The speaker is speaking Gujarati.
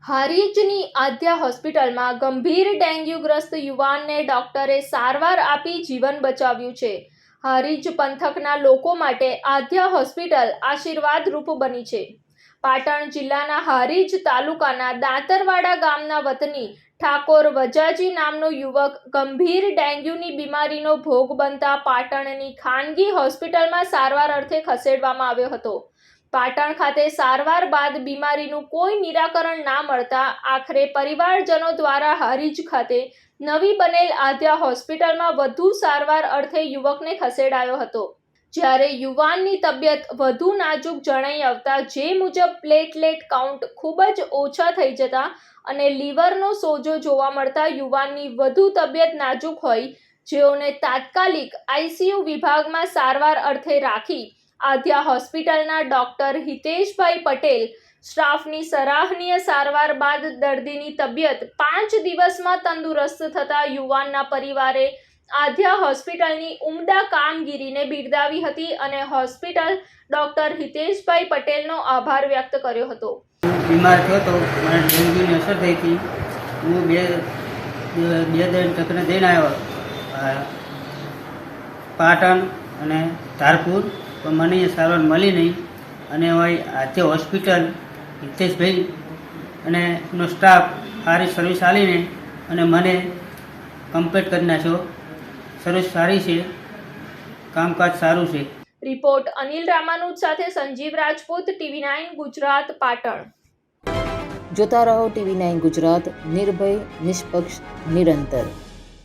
હારીજની આદ્યા હોસ્પિટલમાં ગંભીર ડેન્ગ્યુગ્રસ્ત યુવાનને ડોક્ટરે સારવાર આપી જીવન બચાવ્યું છે। હારીજ પંથકના લોકો માટે આદ્યા હોસ્પિટલ આશીર્વાદરૂપ બની છે। પાટણ જિલ્લાના હારીજ તાલુકાના દાંતરવાડા ગામના વતની ઠાકોર વજાજી નામનો યુવક ગંભીર ડેન્ગ્યુની બીમારીનો ભોગ બનતા પાટણની ખાનગી હોસ્પિટલમાં સારવાર અર્થે ખસેડવામાં આવ્યો હતો। પાટણ ખાતે સારવાર બાદ બીમારીનું કોઈ નિરાકરણ ના મળતા આખરે પરિવારજનો દ્વારા હારીજ ખાતે નવી બનેલ આદ્યા હોસ્પિટલમાં વધુ સારવાર અર્થે યુવકને ખસેડાયો હતો। જ્યારે યુવાનની તબિયત વધુ નાજુક જણાઈ આવતા જે મુજબ પ્લેટલેટ કાઉન્ટ ખૂબ જ ઓછા થઈ જતા અને લીવરનો સોજો જોવા મળતા યુવાનની વધુ તબિયત નાજુક હોય જેઓને તાત્કાલિક આઈસીયુ વિભાગમાં સારવાર અર્થે રાખી આદ્યા હોસ્પિટલના ડોક્ટર હિતેશભાઈ પટેલ સ્ટાફની સરાહનીય સારવાર બાદ દર્દીની તબિયત 5 દિવસમાં તંદુરસ્ત થતા યુવાનના પરિવારે આદ્યા હોસ્પિટલની ઉમદા કામગીરીને બિરદાવી હતી અને હોસ્પિટલ ડોક્ટર હિતેશભાઈ પટેલનો આભાર વ્યક્ત કર્યો હતો। બીમાર થયો તો મને ડેન્ગ્યુની અસર થઈ હતી। હું બે દિન ચક્કર જઈને આવ્યો પાટણ અને ધારપુર, પણ મને એ સારવાર મળી નહીં અને હવે આદ્યા હોસ્પિટલ હિતેશભાઈ અને એનો સ્ટાફ સારી સર્વિસ આલીને અને મને કમ્પ્લીટ કરી નાખ્યો। સર્વિસ સારી છે, કામકાજ સારું છે। રિપોર્ટ અનિલ રામાનુજ સાથે સંજીવ રાજપૂત, TV9 ગુજરાત, પાટણ। જોતા રહો TV9 ગુજરાત, નિર્ભય, નિષ્પક્ષ, નિરંતર।